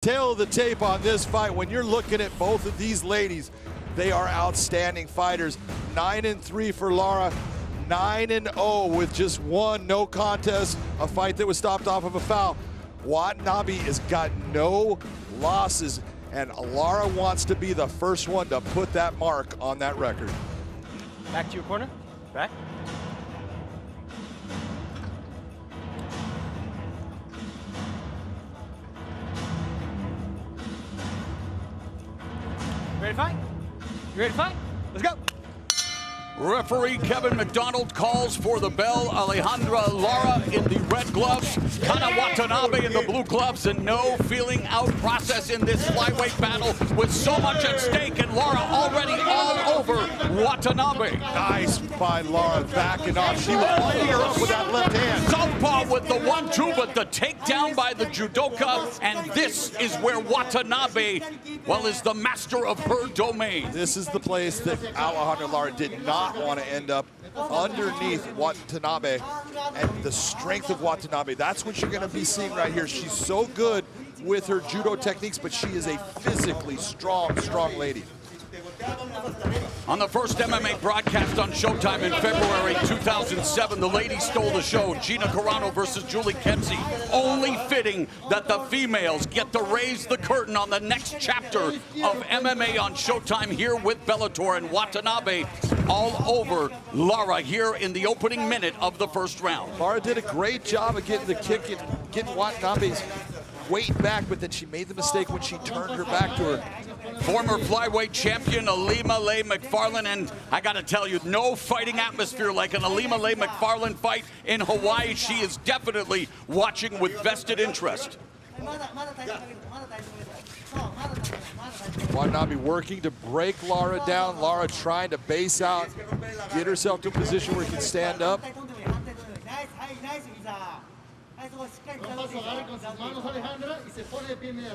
Tail of the tape on this fight, when you're looking at both of these ladies, they are outstanding fighters. 9-3 for Lara, 9-0 with just one no contest, a fight that was stopped off of a foul. Watanabe has got no losses, and Lara wants to be the first one to put that mark on that record. Back to your corner, back. Ready to fight? You ready to fight? Let's go. Referee Kevin McDonald calls for the bell. Alejandra Lara in the red gloves, Kana Watanabe in the blue gloves, and no feeling out process in this flyweight battle with so much at stake, and Lara already all over Watanabe. Nice by Lara, backing off. She was lighting her up with that left hand. Southpaw with the 1-2, but the takedown by the judoka, and this is where Watanabe, well, is the master of her domain. This is the place that Alejandra Lara did not want to end up, underneath Watanabe, and the strength of Watanabe. That's what you're going to be seeing right here. She's so good with her judo techniques, but she is a physically strong lady. On the first MMA broadcast on Showtime in February 2007, the ladies stole the show. Gina Carano versus Julie Kempsey. Only fitting that the females get to raise the curtain on the next chapter of MMA on Showtime here with Bellator, and Watanabe all over Lara here in the opening minute of the first round. Lara did a great job of getting the kick and getting Watanabe's weight back, but then she made the mistake when she turned her back to her. Former flyweight champion Alima Leigh McFarland, and I gotta tell you, no fighting atmosphere like an Alima Leigh McFarland fight in Hawaii. She is definitely watching with vested interest. Watanabe working to break Lara down. Lara trying to base out, get herself to a position where she can stand up.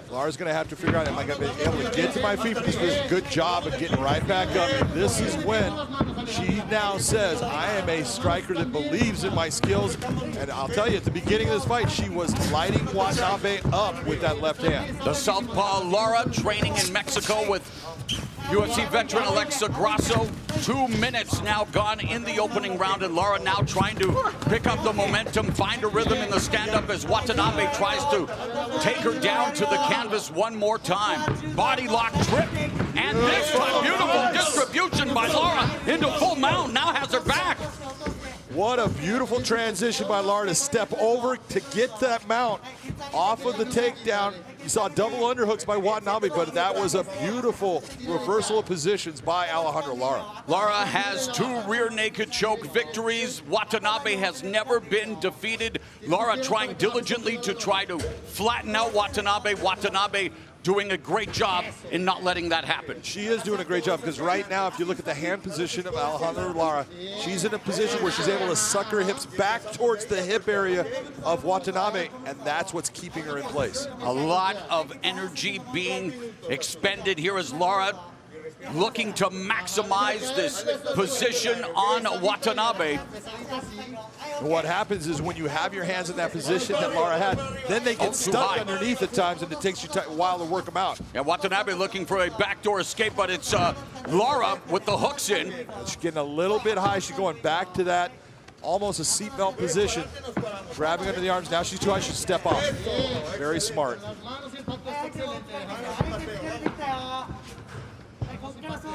Lara's going to have to figure out, am I going to be able to get to my feet for this? Good job of getting right back up. And this is when she now says, I am a striker that believes in my skills. And I'll tell you, at the beginning of this fight, she was lighting Watanabe up with that left hand. The southpaw Lara training in Mexico with UFC veteran Alexa Grasso. 2 minutes now gone in the opening round, and Lara now trying to pick up the momentum, find a rhythm in the stand-up as Watanabe tries to take her down to the canvas one more time. Body lock trip, and this time beautiful distribution by Lara into full mount, now has her back. What a beautiful transition by Lara to step over to get that mount off of the takedown. You saw double underhooks by Watanabe, but that was a beautiful reversal of positions by Alejandra Lara. Lara has 2 rear naked choke victories. Watanabe has never been defeated. Lara trying diligently to try to flatten out Watanabe. Watanabe doing a great job in not letting that happen. She is doing a great job, because right now, if you look at the hand position of Alejandra Lara, she's in a position where she's able to suck her hips back towards the hip area of Watanabe, and that's what's keeping her in place. A lot of energy being expended here as Lara looking to maximize this position on Watanabe. What happens is when you have your hands in that position that Lara had, then they get stuck underneath at times, and it takes you a while to work them out. Yeah, Watanabe looking for a backdoor escape, but it's Lara with the hooks in. She's getting a little bit high. She's going back to that almost a seatbelt position, grabbing under the arms. Now she's too high, she'll step off. Very smart.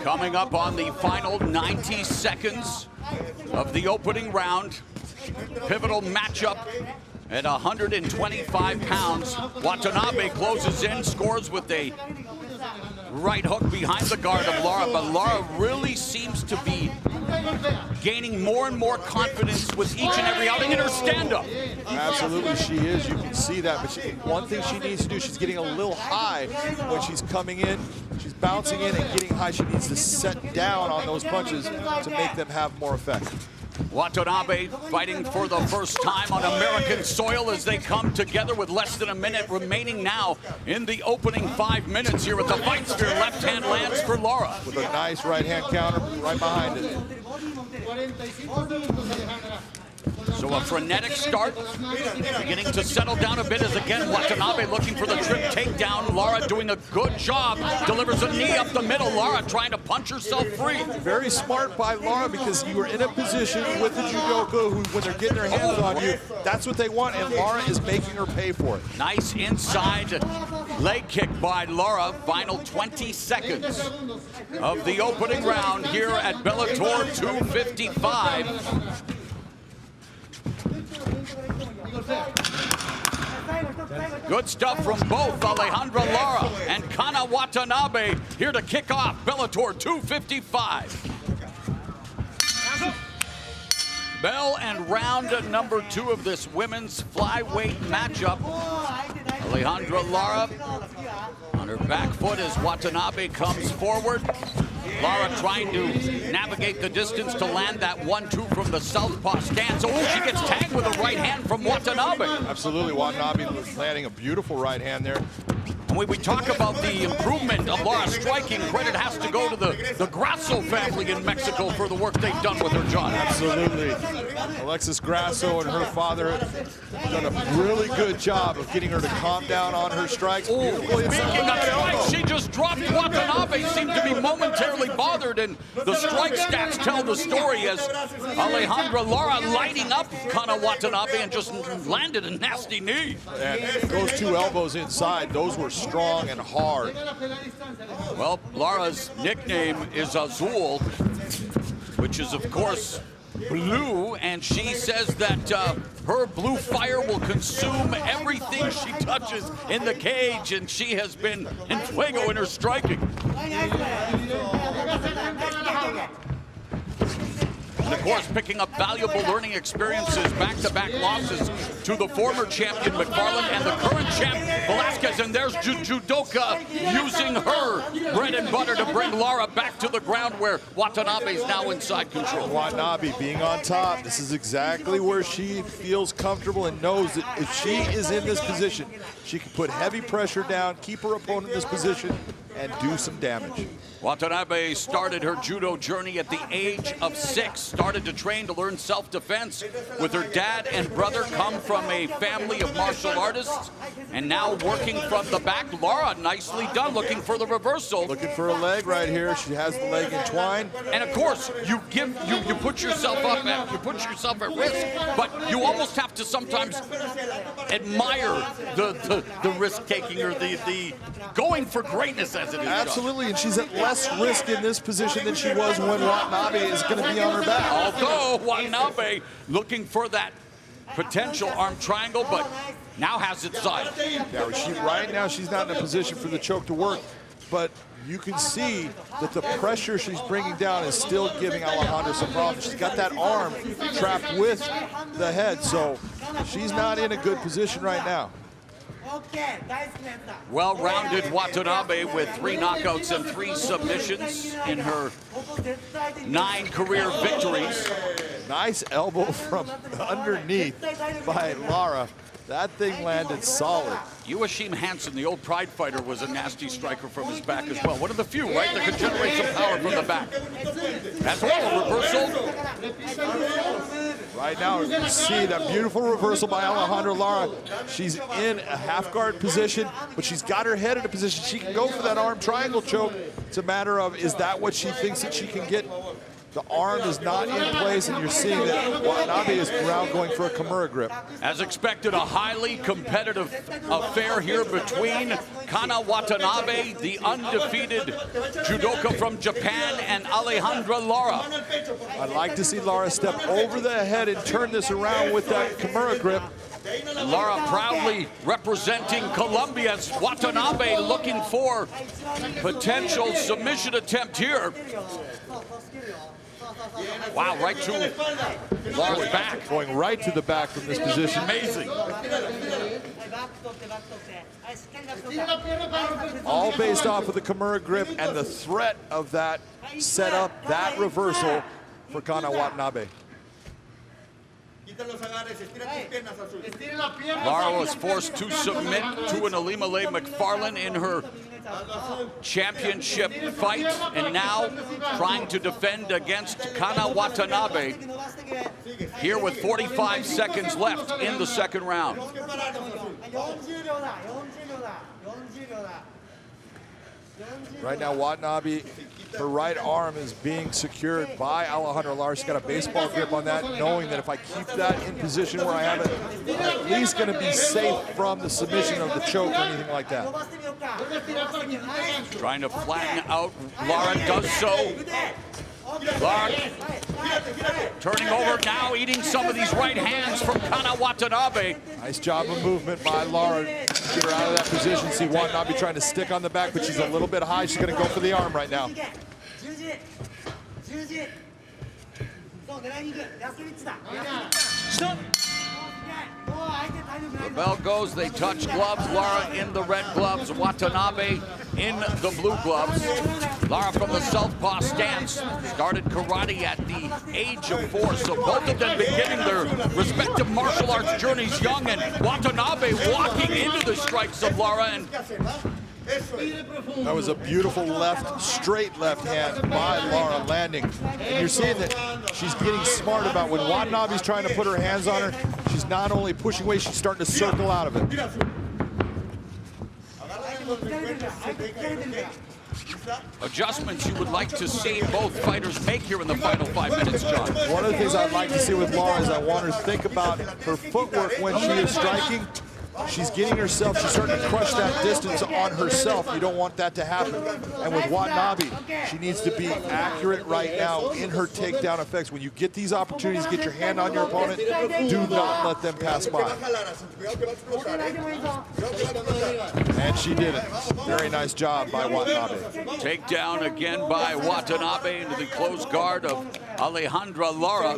Coming up on the final 90 seconds of the opening round, pivotal matchup at 125 pounds. Watanabe closes in, scores with a right hook behind the guard of Lara, but Lara really seems to be gaining more and more confidence with each and every outing in her stand-up. Absolutely, she is. You can see that. But one thing she needs to do, she's getting a little high when she's coming in. She's bouncing in and getting high. She needs to set down on those punches to make them have more effect. Watanabe fighting for the first time on American soil as they come together with less than a minute remaining now in the opening 5 minutes here at the Fight Sphere. Left hand lands for Lara. With a nice right hand counter right behind it. So a frenetic start, beginning to settle down a bit as again Watanabe looking for the trip takedown. Lara doing a good job, delivers a knee up the middle. Lara trying to punch herself free. Very smart by Lara, because you were in a position with the judoka who, when they're getting their hands on you, that's what they want, and Lara is making her pay for it. Nice inside leg kick by Lara. Final 20 seconds of the opening round here at Bellator 255. Good stuff from both Alejandra Lara and Kana Watanabe here to kick off Bellator 255. Bell and round number 2 of this women's flyweight matchup. Alejandra Lara on her back foot as Watanabe comes forward. Lara trying to navigate the distance to land that 1-2 from the southpaw stance. Oh, she gets tagged with a right hand from Watanabe. Absolutely, Watanabe landing a beautiful right hand there. And when we talk about the improvement of Lara striking, credit has to go to the Grasso family in Mexico for the work they've done with her, John. Absolutely. Alexis Grasso and her father have done a really good job of getting her to calm down on her strikes. Oh, speaking of strikes, she just dropped Watanabe, seemed to be momentarily bothered, and the strike stats tell the story as Alejandra Lara lighting up Kana Watanabe and just landed a nasty knee. And those 2 elbows inside, those were strong and hard. Well, Lara's nickname is Azul, which is, of course, blue, and she says that her blue fire will consume everything she touches in the cage, and she has been in fuego in her striking. And of course, picking up valuable learning experiences, back-to-back losses to the former champion McFarland and the current champ Velasquez. And there's judoka using her bread and butter to bring Lara back to the ground where Watanabe is now inside control. Watanabe being on top, this is exactly where she feels comfortable and knows that if she is in this position, she can put heavy pressure down, keep her opponent in this position, and do some damage. Watanabe started her judo journey at the age of 6, started to train to learn self-defense with her dad and brother, come from a family of martial artists, and now working from the back. Lara, nicely done, looking for the reversal. Looking for a leg right here. She has the leg entwined. And of course, you put yourself up at risk, but you almost have to sometimes admire the risk-taking or the going for greatness as it is. Absolutely, and she's at less risk in this position than she was when Watanabe is going to be on her back. Although Watanabe looking for that potential arm triangle, but now has it side. Yeah, right now she's not in a position for the choke to work, but you can see that the pressure she's bringing down is still giving Alejandra some problems. She's got that arm trapped with the head, so she's not in a good position right now. Well-rounded Watanabe with 3 knockouts and 3 submissions in her 9 career victories. Nice elbow from underneath by Lara. That thing landed solid. Joachim Hansen, the old Pride fighter, was a nasty striker from his back as well. One of the few, right, that could generate some power from the back. As well, a reversal. Right now, you can see that beautiful reversal by Alejandra Lara. She's in a half guard position, but she's got her head in a position. She can go for that arm triangle choke. It's a matter of, is that what she thinks that she can get? The arm is not in place, and you're seeing that Watanabe is around going for a Kimura grip. As expected, a highly competitive affair here between Kana Watanabe, the undefeated judoka from Japan, and Alejandra Lara. I'd like to see Lara step over the head and turn this around with that Kimura grip. Lara proudly representing Colombia as Watanabe looking for potential submission attempt here. Wow, right to Lara's back. Going right to the back from this position. Amazing. All based off of the Kimura grip and the threat of that setup, that reversal for Kana Watanabe. Lara was forced to submit to an Alimale McFarland in her championship fight, and now trying to defend against Kana Watanabe here with 45 seconds left in the second round. Right now, Watanabe, her right arm is being secured by Alejandra Lara. She's got a baseball grip on that, knowing that if I keep that in position where I have it, I'm at least going to be safe from the submission of the choke or anything like that. Trying to flatten out. Lara does so. Lara turning over now, eating some of these right hands from Kana Watanabe. Nice job of movement by Lara. Get her out of that position. See Watanabe trying to stick on the back, but she's a little bit high. She's going to go for the arm right now. The bell goes, they touch gloves. Lara in the red gloves, Watanabe in the blue gloves. Lara from the southpaw stance started karate at the age of 4, so both of them beginning their respective martial arts journeys young, and Watanabe walking into the strikes of Lara. And that was a beautiful left, straight left hand by Lara landing. And you're seeing that she's getting smart about when Watanabe's trying to put her hands on her, she's not only pushing away, she's starting to circle out of it. Adjustments you would like to see both fighters make here in the final 5 minutes, John. One of the things I'd like to see with Lara is I want her to think about her footwork when she is striking. She's getting herself, she's starting to crush that distance on herself. You don't want that to happen. And with Watanabe, she needs to be accurate right now in her takedown effects. When you get these opportunities, get your hand on your opponent, do not let them pass by. And she did it. Very nice job by Watanabe. Takedown again by Watanabe into the closed guard of Alejandra Lara.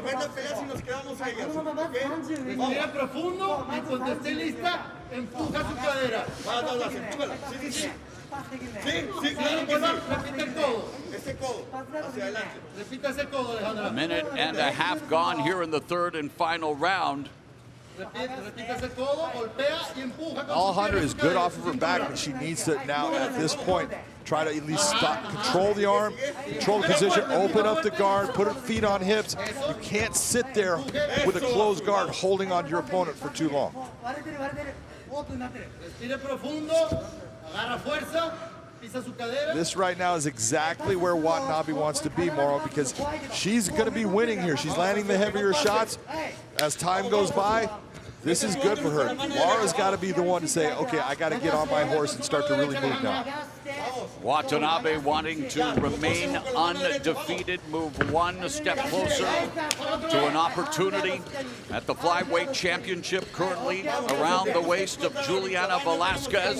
A minute and a half gone here in the third and final round. Alejandra is good off of her back, but she needs to now, at this point, try to at least stop, control the arm, control the position, open up the guard, put her feet on hips. You can't sit there with a closed guard holding on to your opponent for too long. This right now is exactly where Watanabe wants to be, Mauro, because she's going to be winning here. She's landing the heavier shots. As time goes by, this is good for her. Lara's got to be the one to say, okay, I got to get on my horse and start to really move now. Watanabe wanting to remain undefeated, move one step closer to an opportunity at the flyweight championship, currently around the waist of Juliana Velasquez.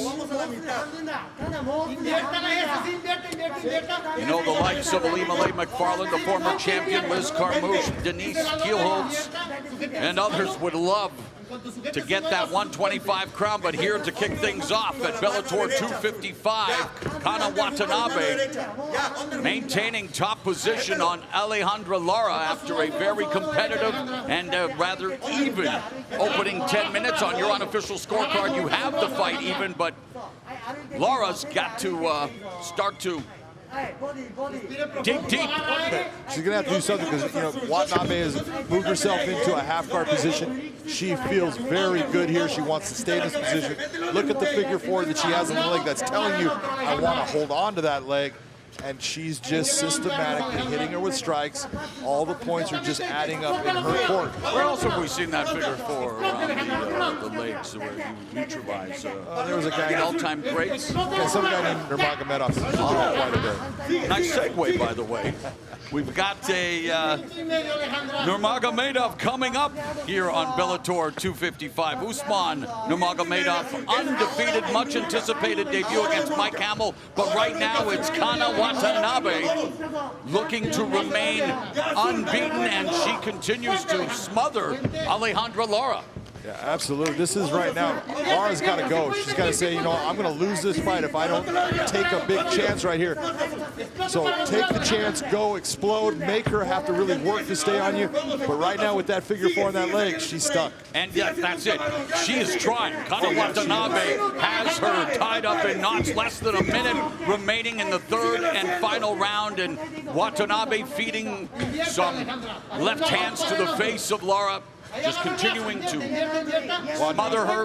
You know, the likes of Alimale McFarland, the former champion, Liz Carmouche, Denise Kielholtz, and others would love to get that 125 crown, but here to kick things off at Bellator 255, Kana Watanabe maintaining top position on Alejandra Lara after a very competitive and rather even opening 10 minutes. On your unofficial scorecard, you have the fight even, but Lara's got to start to dig deep. She's going to have to do something because, you know, Watanabe has moved herself into a half-guard position. She feels very good here. She wants to stay in this position. Look at the figure four that she has in the leg. That's telling you, I want to hold on to that leg. And she's just systematically hitting her with strikes. All the points are just adding up in her court. Where else have we seen that figure four around the legs where you neutralize? There was a guy, all-time greats. Some guy named Nurmagomedov did quite a bit. Nice segue, by the way. We've got a Nurmagomedov coming up here on Bellator 255. Usman Nurmagomedov, undefeated, much anticipated debut against Mike Hamill, but right now it's Kana Watanabe looking to remain unbeaten, and she continues to smother Alejandra Lara. Yeah, absolutely. This is right now, Lara's got to go. She's got to say, you know, I'm going to lose this fight if I don't take a big chance right here. So take the chance, go, explode, make her have to really work to stay on you. But right now with that figure four on that leg, she's stuck. And yet, that's it. She is trying. Kana Watanabe has her tied up in knots. Less than a minute remaining in the third and final round. And Watanabe feeding some left hands to the face of Lara. Just continuing to smother her.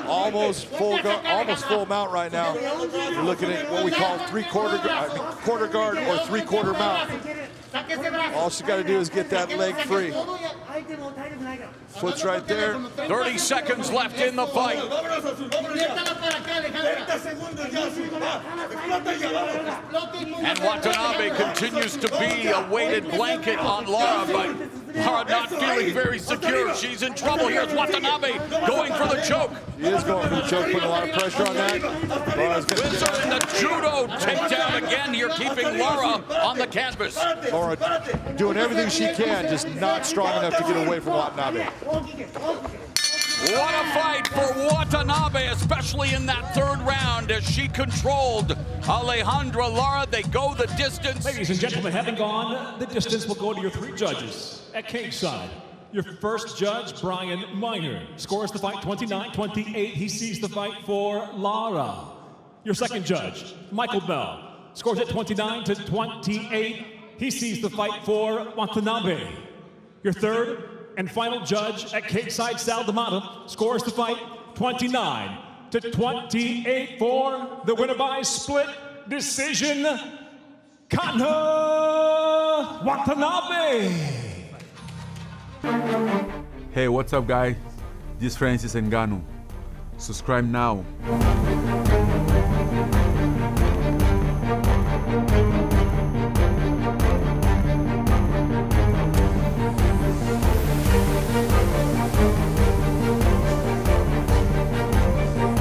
Almost full mount right now. You're looking at what we call quarter guard or three-quarter mount. All she got to do is get that leg free. Foot's right there. 30 seconds left in the fight. And Watanabe continues to be a weighted blanket on Lara, but Lara not feeling very secure. She's in trouble. Here's Watanabe going for the choke. She is going for the choke, putting a lot of pressure on that. Windsor in the judo takedown again here, keeping Lara on the canvas. Lara doing everything she can, just not strong enough to get away from Watanabe. What a fight for Watanabe, especially in that third round as she controlled Alejandra Lara. They go the distance. Ladies and gentlemen, having gone the distance, we'll go to your three judges at cage side. Your first judge, Brian Miner, scores the fight 29-28. He sees the fight for Lara. Your second judge, Michael Bell, scores it 29-28. He sees the fight for Watanabe. Your third and final judge at cage side, Sal D'Amato, scores the fight 29-28 for the winner by split decision, Kana Watanabe. Hey, what's up, guys? This is Francis Ngannou. Subscribe now.